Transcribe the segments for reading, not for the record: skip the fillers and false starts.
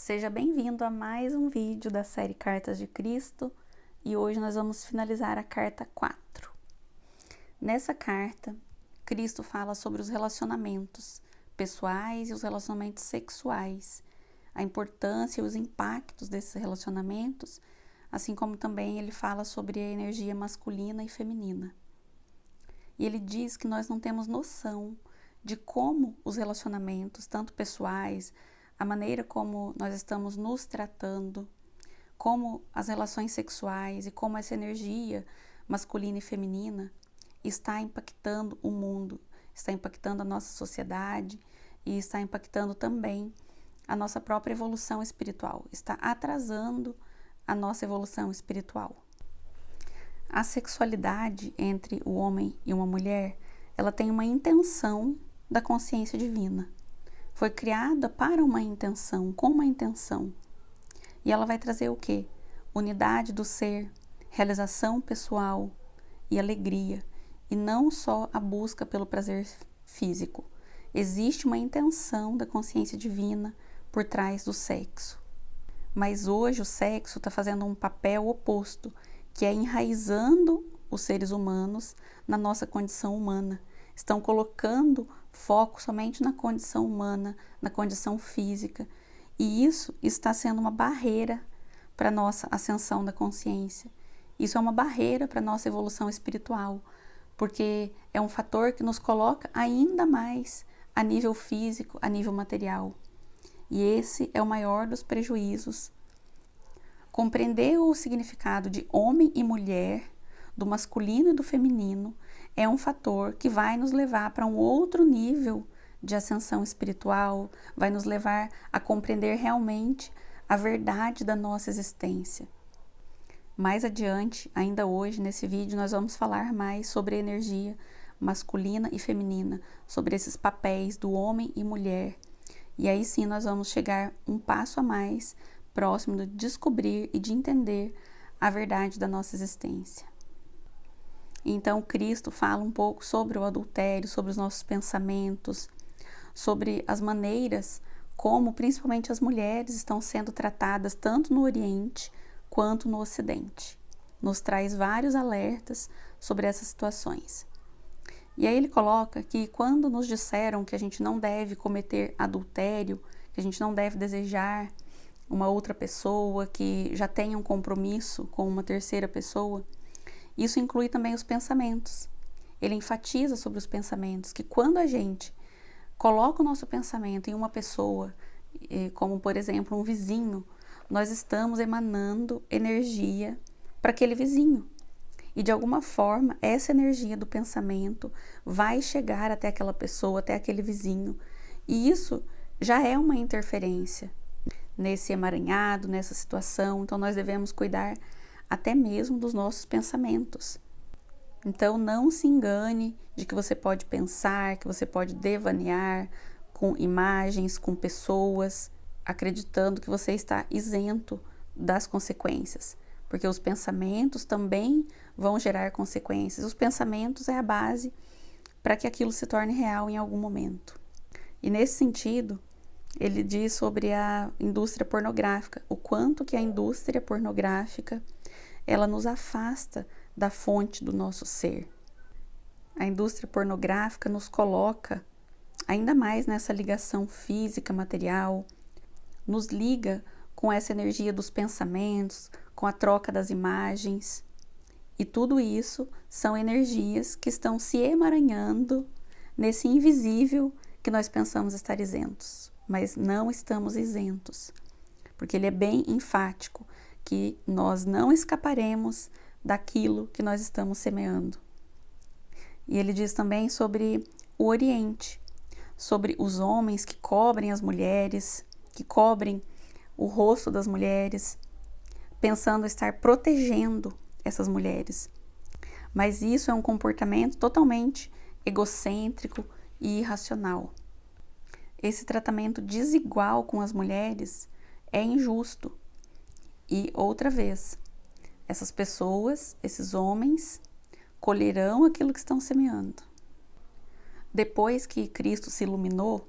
Seja bem-vindo a mais um vídeo da série Cartas de Cristo e hoje nós vamos finalizar a carta 4. Nessa carta, Cristo fala sobre os relacionamentos pessoais e os relacionamentos sexuais, a importância e os impactos desses relacionamentos, assim como também ele fala sobre a energia masculina e feminina. E ele diz que nós não temos noção de como os relacionamentos, tanto pessoais, a maneira como nós estamos nos tratando, como as relações sexuais e como essa energia masculina e feminina está impactando o mundo, está impactando a nossa sociedade e está impactando também a nossa própria evolução espiritual, está atrasando a nossa evolução espiritual. A sexualidade entre o homem e uma mulher, ela tem uma intenção da consciência divina. Foi criada para uma intenção, com uma intenção. E ela vai trazer o quê? Unidade do ser, realização pessoal e alegria. E não só a busca pelo prazer físico. Existe uma intenção da consciência divina por trás do sexo. Mas hoje o sexo está fazendo um papel oposto, que é enraizando os seres humanos na nossa condição humana. Estão colocando foco somente na condição humana, na condição física. E isso está sendo uma barreira para a nossa ascensão da consciência. Isso é uma barreira para a nossa evolução espiritual, porque é um fator que nos coloca ainda mais a nível físico, a nível material. E esse é o maior dos prejuízos. Compreender o significado de homem e mulher, do masculino e do feminino, é um fator que vai nos levar para um outro nível de ascensão espiritual, vai nos levar a compreender realmente a verdade da nossa existência. Mais adiante, ainda hoje, nesse vídeo, nós vamos falar mais sobre a energia masculina e feminina, sobre esses papéis do homem e mulher. E aí sim nós vamos chegar um passo a mais próximo de descobrir e de entender a verdade da nossa existência. Então Cristo fala um pouco sobre o adultério, sobre os nossos pensamentos, sobre as maneiras como principalmente as mulheres estão sendo tratadas tanto no Oriente quanto no Ocidente. Nos traz vários alertas sobre essas situações. E aí ele coloca que quando nos disseram que a gente não deve cometer adultério, que a gente não deve desejar uma outra pessoa, que já tenha um compromisso com uma terceira pessoa, isso inclui também os pensamentos. Ele enfatiza sobre os pensamentos, que quando a gente coloca o nosso pensamento em uma pessoa, como por exemplo um vizinho, nós estamos emanando energia para aquele vizinho. E de alguma forma, essa energia do pensamento vai chegar até aquela pessoa, até aquele vizinho. E isso já é uma interferência nesse emaranhado, nessa situação. Então nós devemos cuidar até mesmo dos nossos pensamentos. Então não se engane de que você pode pensar, que você pode devanear com imagens, com pessoas, acreditando que você está isento das consequências, porque os pensamentos também vão gerar consequências. Os pensamentos é a base para que aquilo se torne real em algum momento. E nesse sentido, ele diz sobre a indústria pornográfica, o quanto que a indústria pornográfica ela nos afasta da fonte do nosso ser. A indústria pornográfica nos coloca ainda mais nessa ligação física, material, nos liga com essa energia dos pensamentos, com a troca das imagens. E tudo isso são energias que estão se emaranhando nesse invisível que nós pensamos estar isentos. Mas não estamos isentos, porque ele é bem enfático que nós não escaparemos daquilo que nós estamos semeando. E ele diz também sobre o Oriente, sobre os homens que cobrem as mulheres, que cobrem o rosto das mulheres, pensando estar protegendo essas mulheres. Mas isso é um comportamento totalmente egocêntrico e irracional. Esse tratamento desigual com as mulheres é injusto. E outra vez, essas pessoas, esses homens, colherão aquilo que estão semeando. Depois que Cristo se iluminou,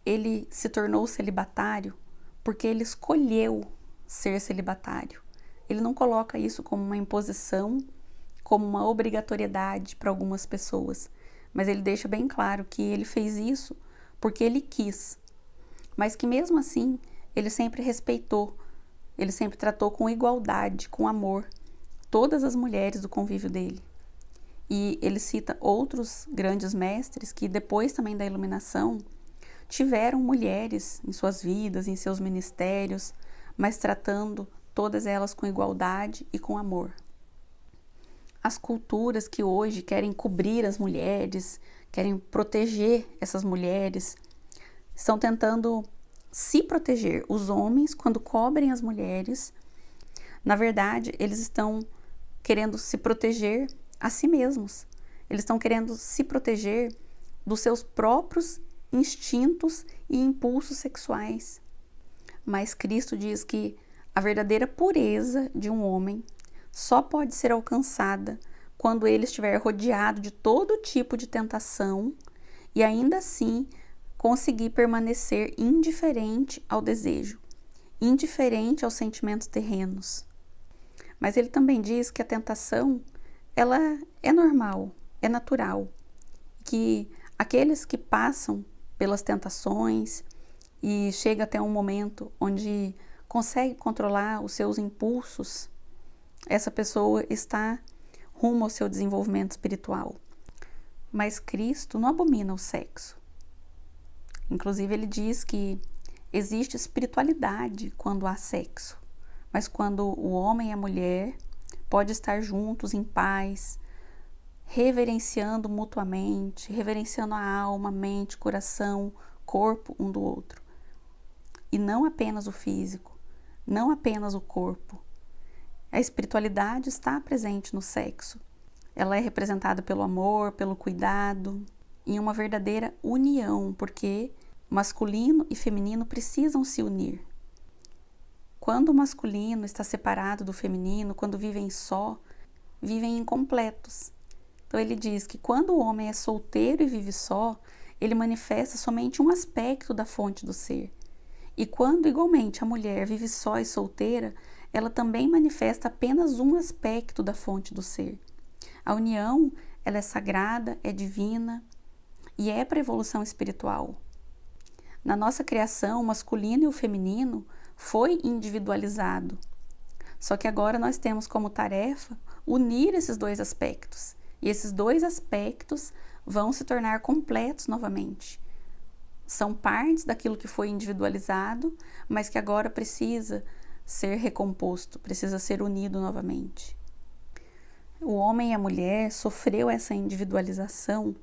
ele se tornou celibatário porque ele escolheu ser celibatário. Ele não coloca isso como uma imposição, como uma obrigatoriedade para algumas pessoas, mas ele deixa bem claro que ele fez isso porque ele quis, mas que mesmo assim ele sempre respeitou, ele sempre tratou com igualdade, com amor, todas as mulheres do convívio dele. E ele cita outros grandes mestres que depois também da iluminação tiveram mulheres em suas vidas, em seus ministérios, mas tratando todas elas com igualdade e com amor. As culturas que hoje querem cobrir as mulheres, querem proteger essas mulheres, estão tentando se proteger. Os homens, quando cobrem as mulheres, na verdade, eles estão querendo se proteger a si mesmos. Eles estão querendo se proteger dos seus próprios instintos e impulsos sexuais. Mas Cristo diz que a verdadeira pureza de um homem só pode ser alcançada quando ele estiver rodeado de todo tipo de tentação e ainda assim conseguir permanecer indiferente ao desejo, indiferente aos sentimentos terrenos. Mas ele também diz que a tentação, ela é normal, é natural, que aqueles que passam pelas tentações e chega até um momento onde consegue controlar os seus impulsos, essa pessoa está rumo ao seu desenvolvimento espiritual. Mas Cristo não abomina o sexo. Inclusive ele diz que existe espiritualidade quando há sexo, mas quando o homem e a mulher podem estar juntos em paz, reverenciando mutuamente, reverenciando a alma, mente, coração, corpo um do outro. E não apenas o físico, não apenas o corpo. A espiritualidade está presente no sexo. Ela é representada pelo amor, pelo cuidado, em uma verdadeira união, porque masculino e feminino precisam se unir. Quando o masculino está separado do feminino, quando vivem só, vivem incompletos. Então ele diz que quando o homem é solteiro e vive só, ele manifesta somente um aspecto da fonte do ser. E quando igualmente a mulher vive só e solteira, ela também manifesta apenas um aspecto da fonte do ser. A união, ela é sagrada, é divina e é para a evolução espiritual. Na nossa criação, o masculino e o feminino foi individualizado. Só que agora nós temos como tarefa unir esses dois aspectos. E esses dois aspectos vão se tornar completos novamente. São partes daquilo que foi individualizado, mas que agora precisa ser recomposto, precisa ser unido novamente. O homem e a mulher sofreu essa individualização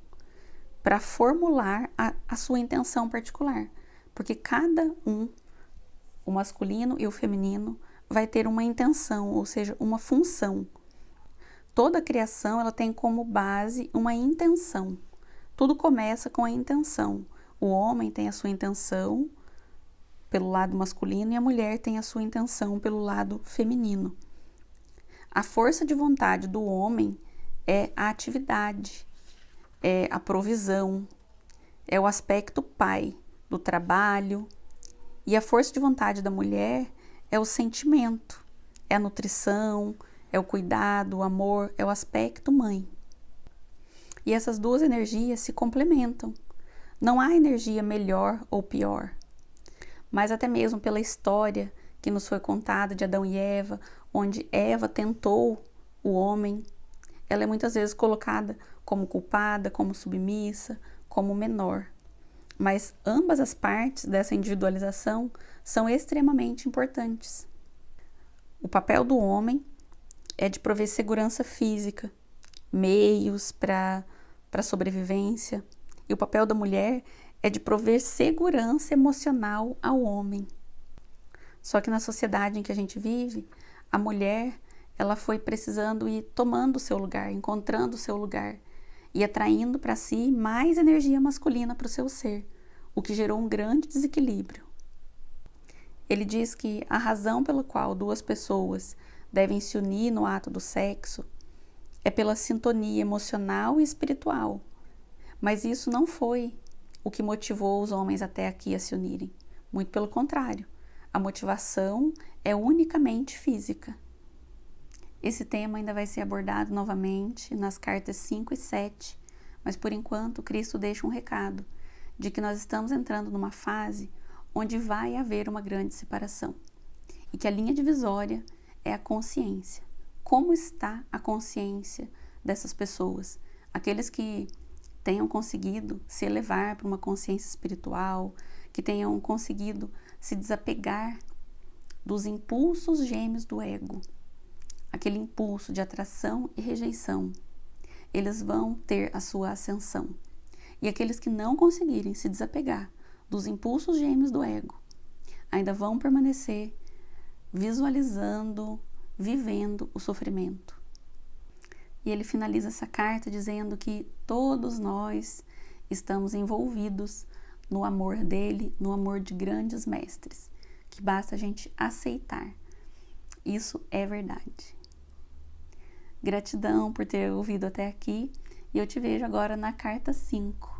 para formular a sua intenção particular, porque cada um, o masculino e o feminino, vai ter uma intenção, ou seja, uma função. Toda a criação ela tem como base uma intenção. Tudo começa com a intenção. O homem tem a sua intenção pelo lado masculino e a mulher tem a sua intenção pelo lado feminino. A força de vontade do homem é a atividade, é a provisão, é o aspecto pai do trabalho. E a força de vontade da mulher é o sentimento, é a nutrição, é o cuidado, o amor, é o aspecto mãe. E essas duas energias se complementam. Não há energia melhor ou pior. Mas até mesmo pela história que nos foi contada de Adão e Eva, onde Eva tentou o homem, ela é muitas vezes colocada como culpada, como submissa, como menor. Mas ambas as partes dessa individualização são extremamente importantes. O papel do homem é de prover segurança física, meios para sobrevivência, e o papel da mulher é de prover segurança emocional ao homem. Só que na sociedade em que a gente vive, a mulher ela foi precisando ir tomando o seu lugar, encontrando o seu lugar e atraindo para si mais energia masculina para o seu ser, o que gerou um grande desequilíbrio. Ele diz que a razão pela qual duas pessoas devem se unir no ato do sexo é pela sintonia emocional e espiritual, mas isso não foi o que motivou os homens até aqui a se unirem. Muito pelo contrário, a motivação é unicamente física. Esse tema ainda vai ser abordado novamente nas cartas 5 e 7, mas por enquanto Cristo deixa um recado de que nós estamos entrando numa fase onde vai haver uma grande separação e que a linha divisória é a consciência. Como está a consciência dessas pessoas? Aqueles que tenham conseguido se elevar para uma consciência espiritual, que tenham conseguido se desapegar dos impulsos gêmeos do ego, aquele impulso de atração e rejeição, eles vão ter a sua ascensão. E aqueles que não conseguirem se desapegar dos impulsos gêmeos do ego, ainda vão permanecer visualizando, vivendo o sofrimento. E ele finaliza essa carta dizendo que todos nós estamos envolvidos no amor dele, no amor de grandes mestres, que basta a gente aceitar. Isso é verdade. Gratidão por ter ouvido até aqui e eu te vejo agora na carta 5.